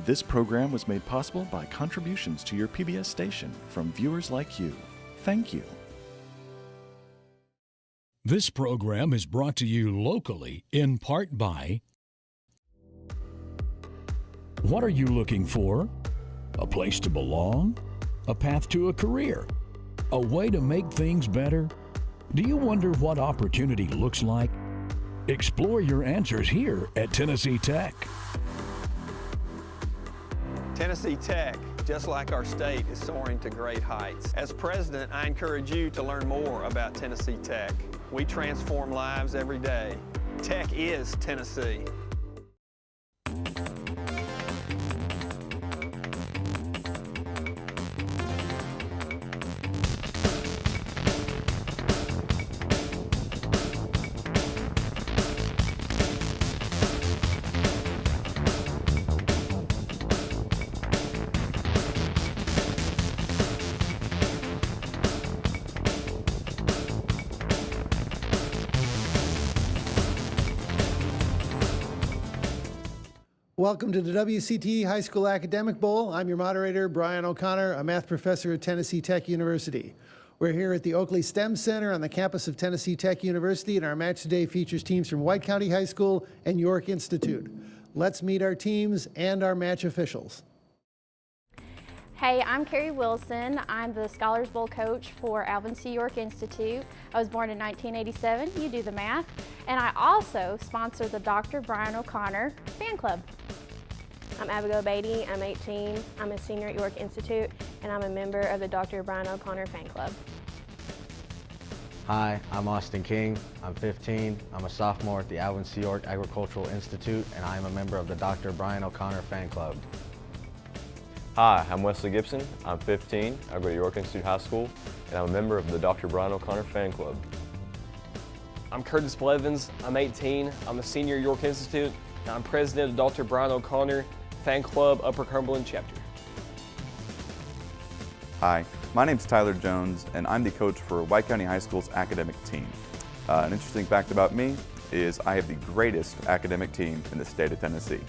This program was made possible by contributions to your PBS station from viewers like you. Thank you. This program is brought to you locally in part by... What are you looking for? A place to belong? A path to a career? A way to make things better? Do you wonder what opportunity looks like? Explore your answers here at Tennessee Tech. Tennessee Tech, just like our state, is soaring to great heights. As president, I encourage you to learn more about Tennessee Tech. We transform lives every day. Tech is Tennessee. Welcome to the WCTE High School Academic Bowl. I'm your moderator, Brian O'Connor, a math professor at Tennessee Tech University. We're here at the Oakley STEM Center on the campus of Tennessee Tech University, and our match today features teams from White County High School and York Institute. Let's meet our teams and our match officials. Hey, I'm Carrie Wilson. I'm the Scholars Bowl coach for Alvin C. York Institute. I was born in 1987, you do the math, and I also sponsor the Dr. Brian O'Connor fan club. I'm Abigail Beatty, I'm 18, I'm a senior at York Institute, and I'm a member of the Dr. Brian O'Connor fan club. Hi, I'm Austin King, I'm 15, I'm a sophomore at the Alvin C. York Agricultural Institute, and I am a member of the Dr. Brian O'Connor fan club. Hi, I'm Wesley Gibson, I'm 15, I go to York Institute High School, and I'm a member of the Dr. Brian O'Connor fan club. I'm Curtis Blevins, I'm 18, I'm a senior at York Institute, and I'm president of Dr. Brian O'Connor fan club Upper Cumberland chapter. Hi, my name's Tyler Jones, and I'm the coach for White County High School's academic team. An interesting fact about me is I have the greatest academic team in the state of Tennessee.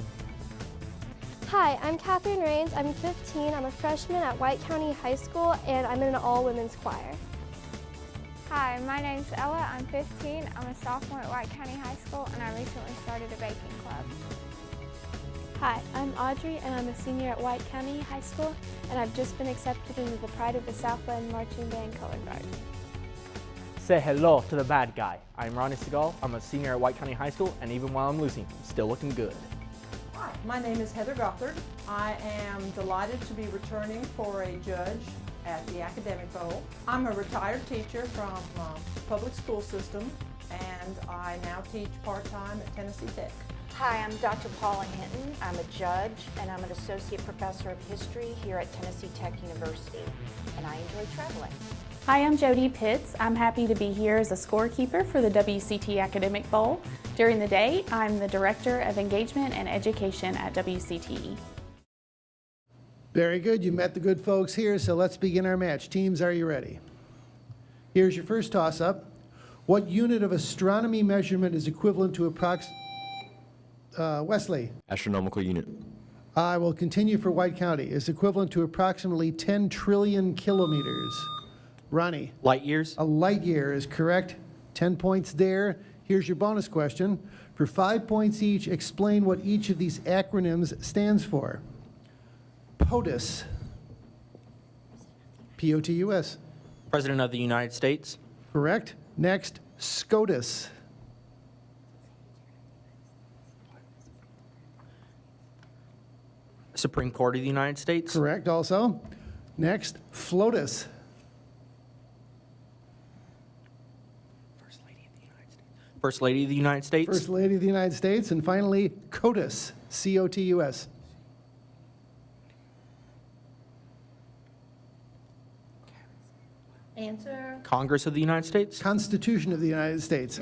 Hi, I'm Catherine Rains. I'm 15. I'm a freshman at White County High School, and I'm in an all-women's choir. Hi, my name's Ella. I'm 15. I'm a sophomore at White County High School, and I recently started a baking club. Hi, I'm Audrey, and I'm a senior at White County High School, and I've just been accepted into the Pride of the Southland Marching Band Color Guard. Say hello to the bad guy. I'm Ronnie Segal. I'm a senior at White County High School, and even while I'm losing, I'm still looking good. Hi, my name is Heather Gothard. I am delighted to be returning for a judge at the Academic Bowl. I'm a retired teacher from public school system, and I now teach part-time at Tennessee Tech. Hi, I'm Dr. Paula Hinton. I'm a judge, and I'm an associate professor of history here at Tennessee Tech University, and I enjoy traveling. Hi, I'm Jody Pitts. I'm happy to be here as a scorekeeper for the WCTE Academic Bowl. During the day, I'm the Director of Engagement and Education at WCTE. Very good. You met the good folks here, so let's begin our match. Teams, are you ready? Here's your first toss-up. What unit of astronomy measurement is equivalent to Wesley? Astronomical unit. I will continue for White County. Is equivalent to approximately 10 trillion kilometers. Ronnie? Light years. A light year is correct. 10 points there. Here's your bonus question. For 5 points each, explain what each of these acronyms stands for. POTUS. P-O-T-U-S. President of the United States. Correct. Next, SCOTUS. Supreme Court of the United States. Correct also. Next, FLOTUS. First Lady of the United States. First Lady of the United States. And finally, COTUS. C-O-T-U-S. Answer. Congress of the United States. Constitution of the United States.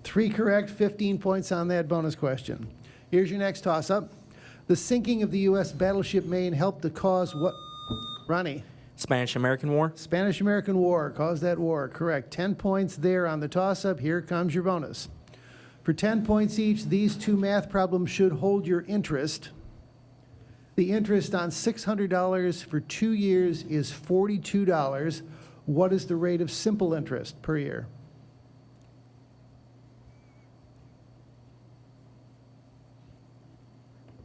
3 correct, 15 points on that bonus question. Here's your next toss-up. The sinking of the U.S. battleship Maine helped to cause what? Ronnie? Spanish-American War. Spanish-American War caused that war. Correct. 10 points there on the toss-up. Here comes your bonus. For 10 points each, these two math problems should hold your interest. The interest on $600 for 2 years is $42. What is the rate of simple interest per year?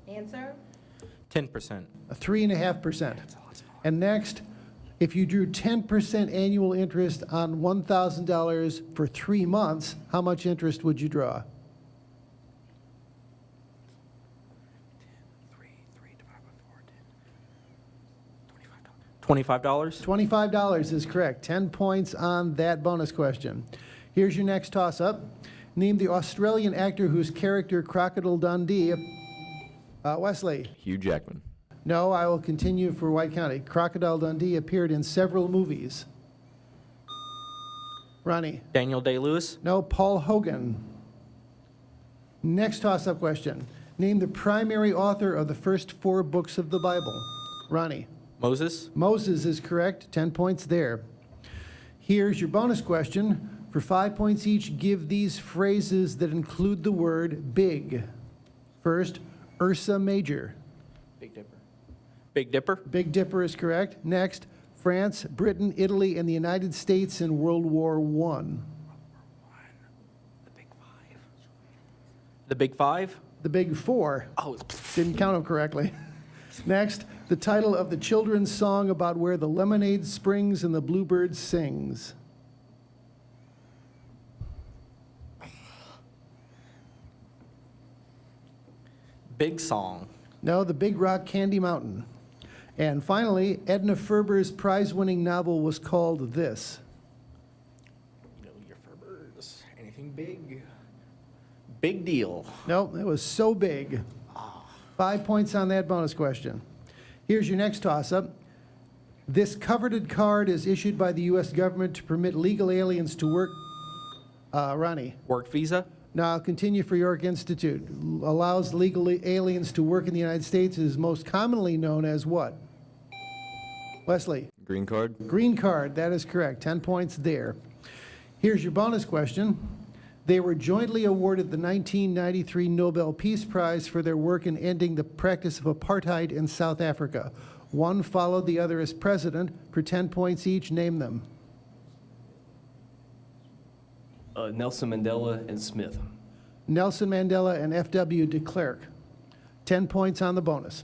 Answer? 10%. 3.5%. And next, if you drew 10% annual interest on $1,000 for 3 months, how much interest would you draw? $25. $25 is correct. 10 points on that bonus question. Here's your next toss-up. Name the Australian actor whose character Crocodile Dundee. Wesley. Hugh Jackman. No, I will continue for White County. Crocodile Dundee appeared in several movies. Ronnie. Daniel Day-Lewis. No, Paul Hogan. Next toss-up question. Name the primary author of the first 4 books of the Bible. Ronnie. Moses. Moses is correct. 10 points there. Here's your bonus question. For 5 points each, give these phrases that include the word big. First, Ursa Major. Big Dipper. Big Dipper. Big Dipper is correct. Next, France, Britain, Italy, and the United States in World War I. The Big Five. The Big Four. Oh, didn't count them correctly. Next, the title of the children's song about where the lemonade springs and the bluebird sings. Big Song. No, the Big Rock Candy Mountain. And finally, Edna Ferber's prize-winning novel was called this. You know your Ferbers. Anything big? Big Deal. No, it was So Big. 5 points on that bonus question. Here's your next toss-up. This coveted card is issued by the U.S. government to permit legal aliens to work. Ronnie. Work visa. Now, I'll continue for York Institute. Allows legal aliens to work in the United States is most commonly known as what? Wesley. Green card. Green card, that is correct. 10 points there. Here's your bonus question. They were jointly awarded the 1993 Nobel Peace Prize for their work in ending the practice of apartheid in South Africa. One followed the other as president. For 10 points each, name them. Nelson Mandela and Smith. Nelson Mandela and F.W. de Klerk. 10 points on the bonus.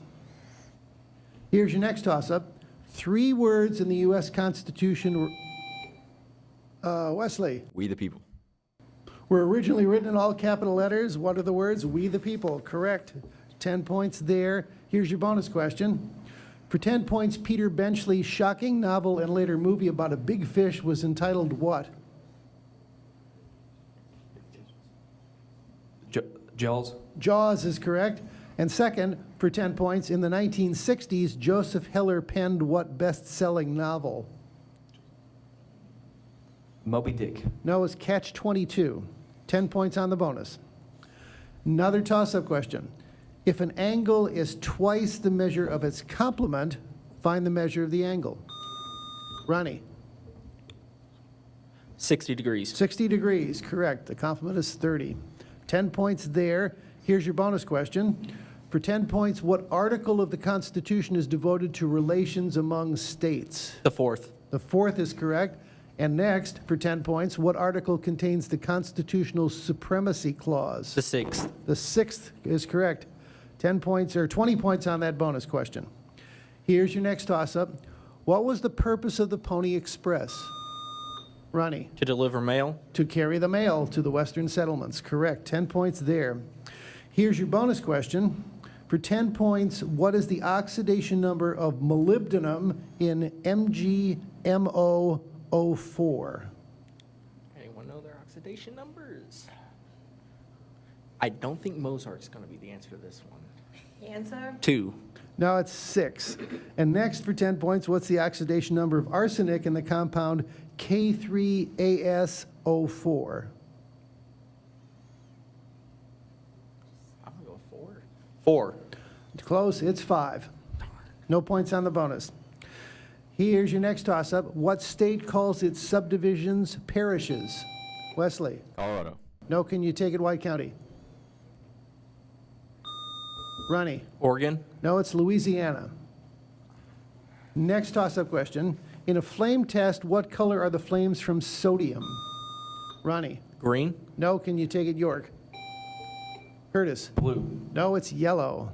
Here's your next toss-up. 3 words in the U.S. Constitution were, Wesley. We the people. Were originally written in all capital letters. What are the words? We the people. Correct. 10 points there. Here's your bonus question. For 10 points, Peter Benchley's shocking novel and later movie about a big fish was entitled what? Jaws. Jaws is correct. And second, for 10 points, in the 1960s, Joseph Heller penned what best-selling novel? Moby Dick. No, it's Catch-22. 10 points on the bonus. Another toss-up question. If an angle is twice the measure of its complement, find the measure of the angle. Ronnie. 60 degrees. 60 degrees, correct. The complement is 30. 10 points there. Here's your bonus question. For 10 points, what article of the Constitution is devoted to relations among states? The 4th. The 4th is correct. And next, for 10 points, what article contains the constitutional supremacy clause? The 6th. The 6th is correct. 10 points or 20 points on that bonus question. Here's your next toss-up. What was the purpose of the Pony Express? Ronnie. To deliver mail. To carry the mail to the western settlements. Correct. 10 points there. Here's your bonus question. For 10 points, what is the oxidation number of molybdenum in MgMO04? Anyone know their oxidation numbers? I don't think Mozart's going to be the answer to this one. Answer? 2. No, it's 6. And next, for 10 points, what's the oxidation number of arsenic in the compound K3ASO4? I'm going to go 4. 4. Close, it's 5. No points on the bonus. Here's your next toss-up. What state calls its subdivisions parishes? Wesley. Colorado. No, can you take it White County? Ronnie. Oregon. No, it's Louisiana. Next toss-up question. In a flame test, what color are the flames from sodium? Ronnie. Green. No, can you take it, York? Curtis. Blue. No, it's yellow.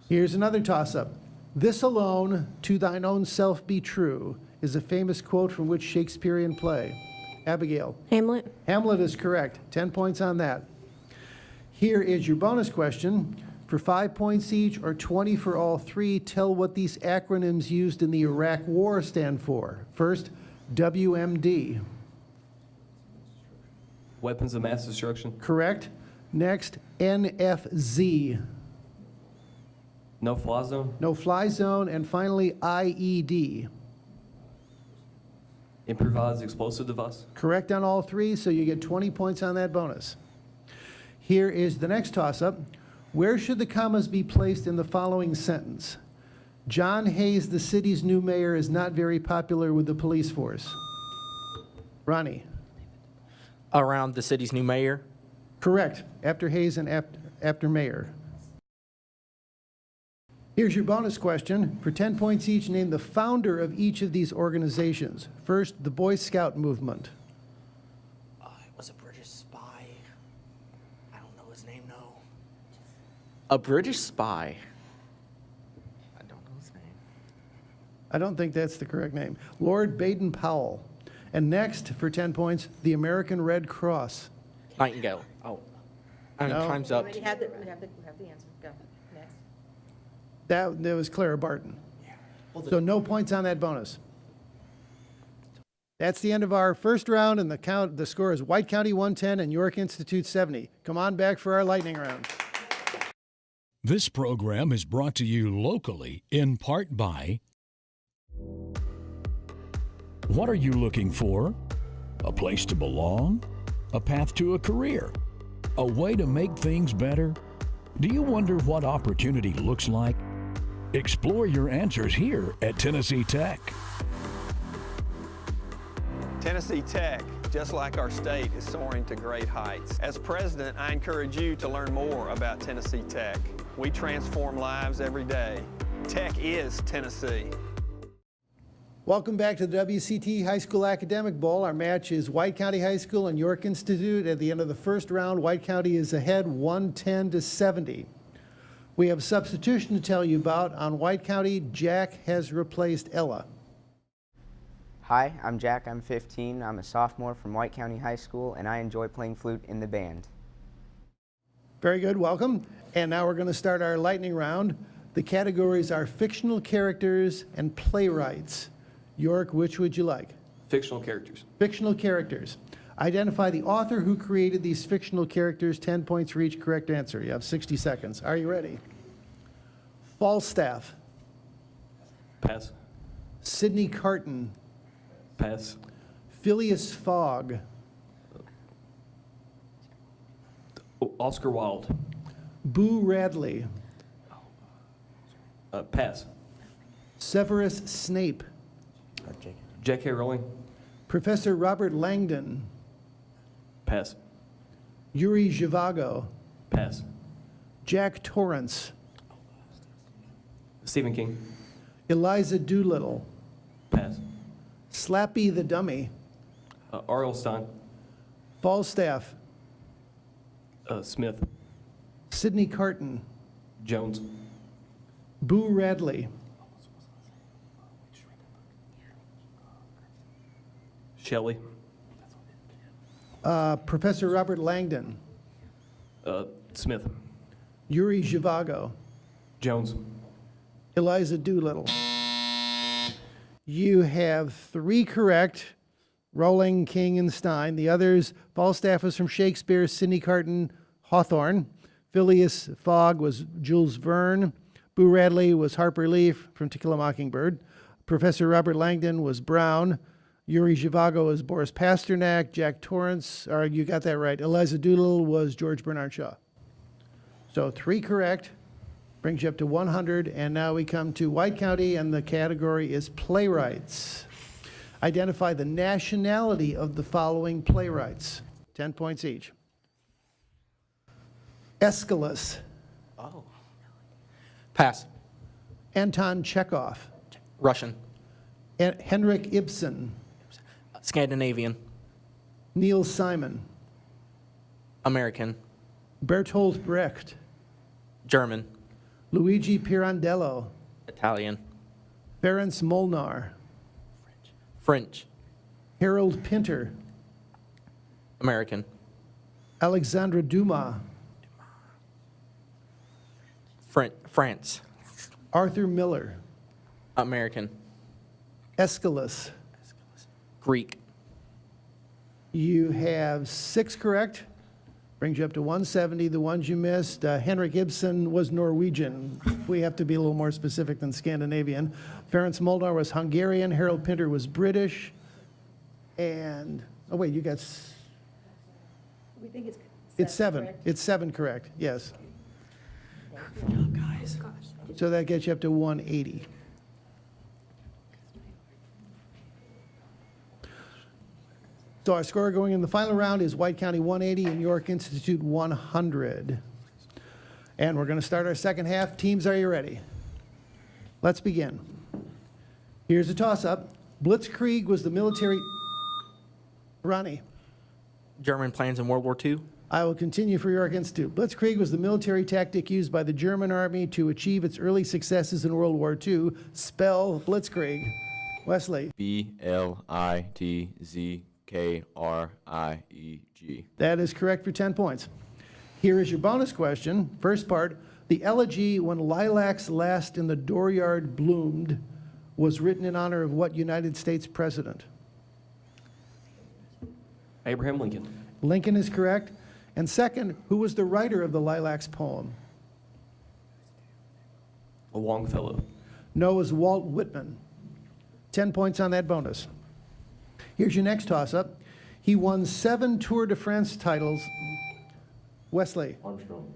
Here's another toss-up. This alone, to thine own self be true, is a famous quote from which Shakespearean play? Abigail. Hamlet. Hamlet is correct. 10 points on that. Here is your bonus question. For 5 points each or 20 for all three, tell what these acronyms used in the Iraq War stand for. First, WMD. Weapons of mass destruction. Correct. Next, NFZ. No fly zone. No fly zone. And finally, IED. Improvised explosive device. Correct on all three, so you get 20 points on that bonus. Here is the next toss-up. Where should the commas be placed in the following sentence? John Hayes, the city's new mayor, is not very popular with the police force. Ronnie. Around the city's new mayor. Correct. After Hayes and after mayor. Here's your bonus question. For 10 points each, name the founder of each of these organizations. First, the Boy Scout movement. It was a British spy. I don't know his name, no. A British spy. I don't know his name. I don't think that's the correct name. Lord Baden-Powell. And next, for 10 points, the American Red Cross. Nightingale. Oh. No. Time's up. We have the answer. Go. Next. That was Clara Barton. So no points on that bonus. That's the end of our first round, and the score is White County 110 and York Institute 70. Come on back for our lightning round. This program is brought to you locally in part by... What are you looking for? A place to belong? A path to a career? A way to make things better? Do you wonder what opportunity looks like? Explore your answers here at Tennessee Tech. Tennessee Tech, just like our state, is soaring to great heights. As president, I encourage you to learn more about Tennessee Tech. We transform lives every day. Tech is Tennessee. Welcome back to the WCTE High School Academic Bowl. Our match is White County High School and York Institute. At the end of the first round, White County is ahead 110-70. We have a substitution to tell you about. On White County, Jack has replaced Ella. Hi, I'm Jack. I'm 15. I'm a sophomore from White County High School, and I enjoy playing flute in the band. Very good, welcome. And now we're going to start our lightning round. The categories are fictional characters and playwrights. York, which would you like? Fictional characters. Fictional characters. Identify the author who created these fictional characters. 10 points for each correct answer. You have 60 seconds. Are you ready? Falstaff. Pass. Sidney Carton. Pass. Phileas Fogg. Oscar Wilde. Boo Radley. Pass. Severus Snape. J.K. Rowling. Professor Robert Langdon. Pass. Yuri Zhivago. Pass. Jack Torrance. Stephen King. Eliza Doolittle. Pass. Slappy the Dummy. R.L. Stein. Falstaff. Smith. Sidney Carton. Jones. Boo Radley. Shelley. Professor Robert Langdon. Smith. Yuri Zhivago. Jones. Eliza Doolittle. You have 3 correct. Rowling, King, and Stein. The others, Falstaff was from Shakespeare, Sidney Carton, Hawthorne. Phileas Fogg was Jules Verne. Boo Radley was Harper Lee from To Kill a Mockingbird. Professor Robert Langdon was Brown. Yuri Zhivago was Boris Pasternak. Jack Torrance, or you got that right. Eliza Doolittle was George Bernard Shaw. So 3 correct, brings you up to 100. And now we come to White County, and the category is playwrights. Identify the nationality of the following playwrights. 10 points each. Aeschylus. Oh. Pass. Anton Chekhov. Russian. Henrik Ibsen. Scandinavian. Neil Simon. American. Bertolt Brecht. German. Luigi Pirandello. Italian. Ferenc Molnar. French. Harold Pinter. American. Alexandre Dumas. France. Arthur Miller. American. Aeschylus. Greek. You have 6 correct. Brings you up to 170. The ones you missed, Henrik Ibsen was Norwegian. We have to be a little more specific than Scandinavian. Ferenc Molnar was Hungarian. Harold Pinter was British. And, oh wait, you got... We think It's 7. Correct? It's 7 correct, yes. Guys. So that gets you up to 180. So our score going in the final round is White County 180 and York Institute 100. And we're going to start our second half. Teams, are you ready? Let's begin. Here's a toss-up. Blitzkrieg was the military... Ronnie. German plans in World War II. I will continue for York Institute. Blitzkrieg was the military tactic used by the German army to achieve its early successes in World War II. Spell Blitzkrieg. Wesley. BLITZKRIEG. That is correct for 10 points. Here is your bonus question. First part, the elegy When Lilacs Last in the Dooryard Bloomed was written in honor of what United States president? Abraham Lincoln. Lincoln is correct. And second, who was the writer of the Lilacs poem? Longfellow. No, it was Walt Whitman. 10 points on that bonus. Here's your next toss-up. He won 7 Tour de France titles. Wesley. Armstrong.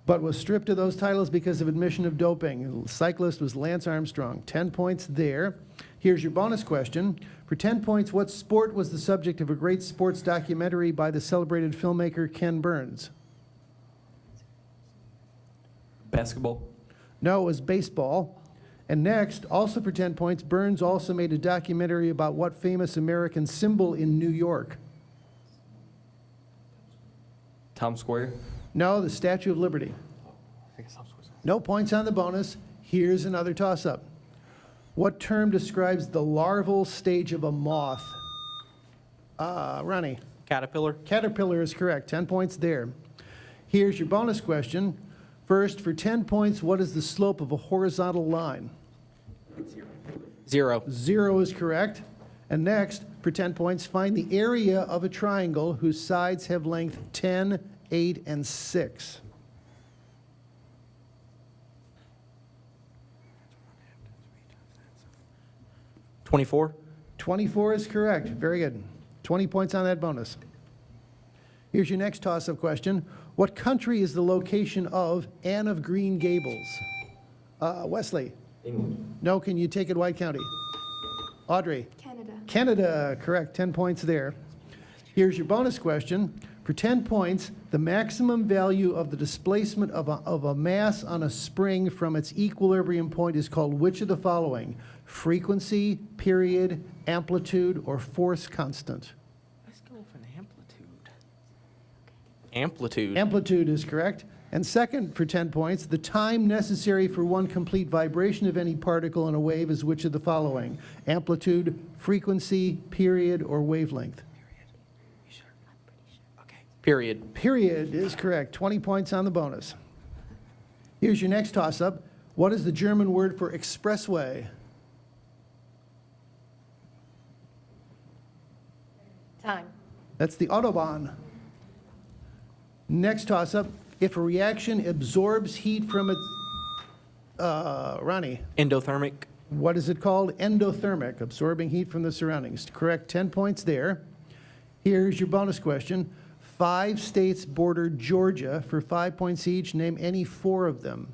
But was stripped of those titles because of admission of doping. The cyclist was Lance Armstrong. 10 points there. Here's your bonus question. For 10 points, what sport was the subject of a great sports documentary by the celebrated filmmaker Ken Burns? Basketball. No, it was baseball. And next, also for 10 points, Burns also made a documentary about what famous American symbol in New York? Times Square. No, the Statue of Liberty. No points on the bonus. Here's another toss-up. What term describes the larval stage of a moth? Ronnie. Caterpillar. Caterpillar is correct. 10 points there. Here's your bonus question. First, for 10 points, what is the slope of a horizontal line? 0. 0 is correct. And next, for 10 points, find the area of a triangle whose sides have length 10, 8, and 6. $24. 24 is correct. Very good. 20 points on that bonus. Here's your next toss-up question. What country is the location of Anne of Green Gables? Wesley. England. No, can you take it White County? Audrey. Canada. Canada, correct. 10 points there. Here's your bonus question. For 10 points, the maximum value of the displacement of a mass on a spring from its equilibrium point is called which of the following? Frequency, period, amplitude, or force constant? Let's go with an amplitude. Amplitude. Amplitude is correct. And second, for 10 points, the time necessary for one complete vibration of any particle in a wave is which of the following? Amplitude, frequency, period, or wavelength? Period. Period is correct. 20 points on the bonus. Here's your next toss-up. What is the German word for expressway? Time. That's the Autobahn. Next toss-up. If a reaction absorbs heat from its... Ronnie. Endothermic. What is it called? Endothermic, absorbing heat from the surroundings. Correct, 10 points there. Here's your bonus question. 5 states border Georgia. For 5 points each, name any 4 of them.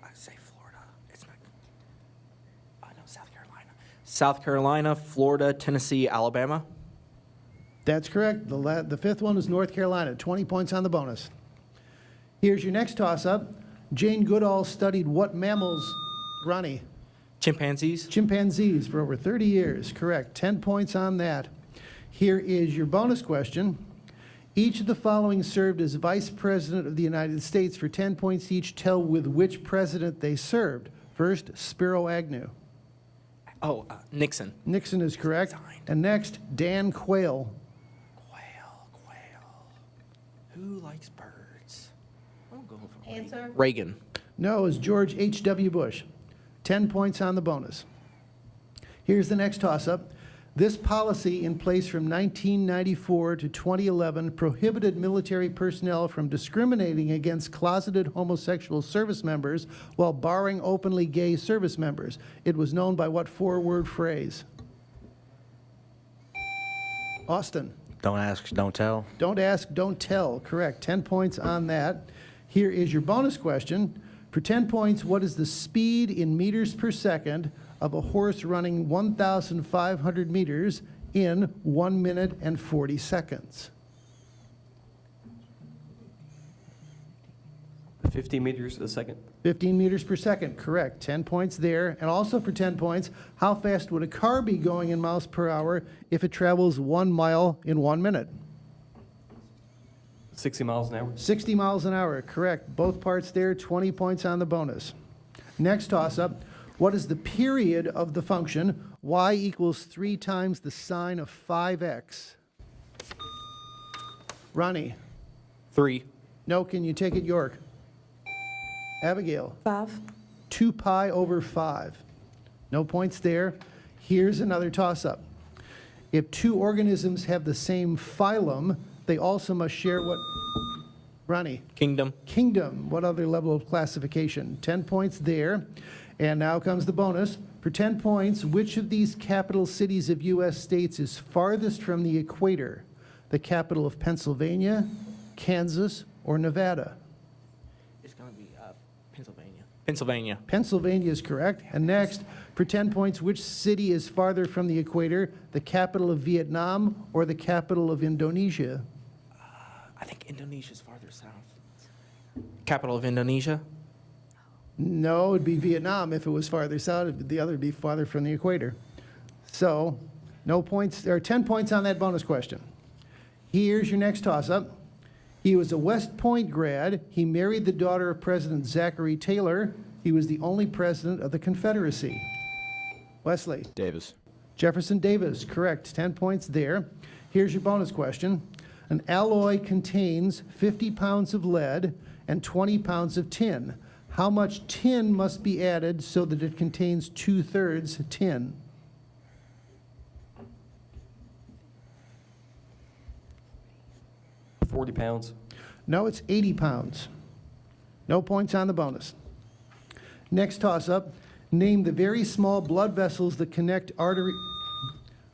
I say Florida. It's not. No, South Carolina. South Carolina, Florida, Tennessee, Alabama. That's correct. The fifth one was North Carolina, 20 points on the bonus. Here's your next toss-up. Jane Goodall studied what mammals? Ronnie. Chimpanzees. Chimpanzees for over 30 years. Correct. 10 points on that. Here is your bonus question. Each of the following served as Vice President of the United States. For 10 points each, tell with which president they served. First, Spiro Agnew. Oh, Nixon. Nixon is correct. And next, Dan Quayle. Who likes birds? I'm going for Answer. Reagan. No, it was George H.W. Bush. 10 points on the bonus. Here's the next toss-up. This policy in place from 1994 to 2011 prohibited military personnel from discriminating against closeted homosexual service members while barring openly gay service members. It was known by what four-word phrase? Austin. Don't ask, don't tell. Don't ask, don't tell. Correct. 10 points on that. Here is your bonus question. For 10 points, what is the speed in meters per second of a horse running 1,500 meters in 1 minute and 40 seconds? 50 meters a second. 15 meters per second, correct. 10 points there. And also for 10 points, how fast would a car be going in miles per hour if it travels 1 mile in 1 minute? 60 miles an hour. 60 miles an hour, correct. Both parts there, 20 points on the bonus. Next toss-up, what is the period of the function y equals 3 times the sine of 5x? Ronnie. 3. No, can you take it, York? Abigail. 5. 2 pi over 5. No points there. Here's another toss-up. If two organisms have the same phylum, they also must share what? Ronnie. Kingdom. Kingdom. What other level of classification? 10 points there. And now comes the bonus. For 10 points, which of these capital cities of U.S. states is farthest from the equator? The capital of Pennsylvania, Kansas, or Nevada? It's going to be Pennsylvania. Pennsylvania. Pennsylvania is correct. And next, for 10 points, which city is farther from the equator? The capital of Vietnam or the capital of Indonesia? I think Indonesia's farther south. Capital of Indonesia? No, it'd be Vietnam if it was farther south. The other would be farther from the equator. So, no points, or 10 points on that bonus question. Here's your next toss-up. He was a West Point grad. He married the daughter of President Zachary Taylor. He was the only president of the Confederacy. Wesley. Davis. Jefferson Davis, correct. 10 points there. Here's your bonus question. An alloy contains 50 pounds of lead and 20 pounds of tin. How much tin must be added so that it contains 2/3 tin? $40 pounds. No, it's 80 pounds. No points on the bonus. Next toss-up. Name the very small blood vessels that connect artery...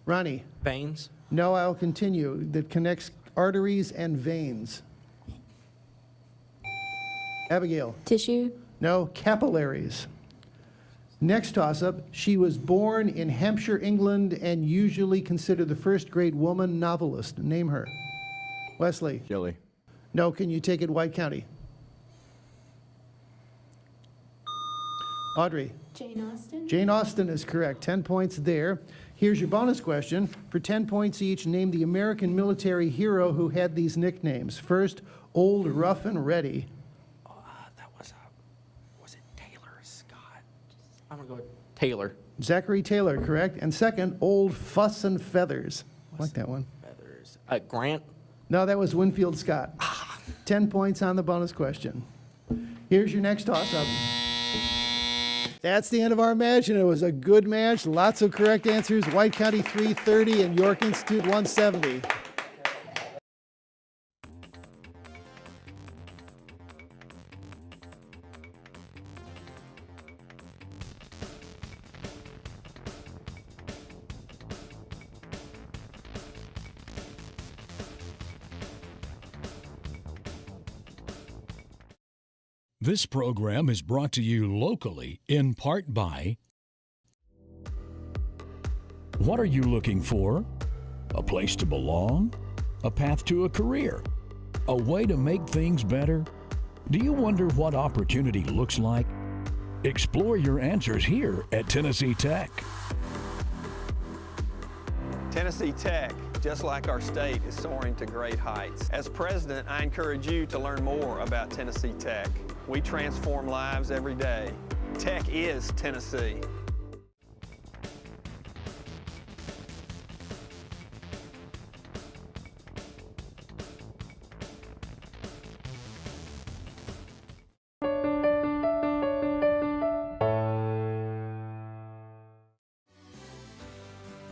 Ronnie. Veins. No, I'll continue. That connects arteries and veins. Abigail. Tissue. No, capillaries. Next toss-up. She was born in Hampshire, England, and usually considered the first great woman novelist. Name her. Wesley. Shelley. No, can you take it White County? Audrey. Jane Austen. Jane Austen is correct. 10 points there. Here's your bonus question. For 10 points each, name the American military hero who had these nicknames. First, Old Rough and Ready. That was it Taylor or Scott? I'm going to go with Taylor. Zachary Taylor, correct. And second, Old Fuss and Feathers. I like that one. Feathers. Grant. No, that was Winfield Scott. 10 points on the bonus question. Here's your next toss-up. That's the end of our match, and it was a good match. Lots of correct answers. White County 330 and York Institute 170. This program is brought to you locally in part by... What are you looking for? A place to belong? A path to a career? A way to make things better? Do you wonder what opportunity looks like? Explore your answers here at Tennessee Tech. Tennessee Tech, just like our state, is soaring to great heights. As president, I encourage you to learn more about Tennessee Tech. We transform lives every day. Tech is Tennessee.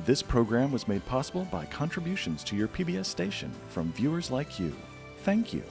This program was made possible by contributions to your PBS station from viewers like you. Thank you.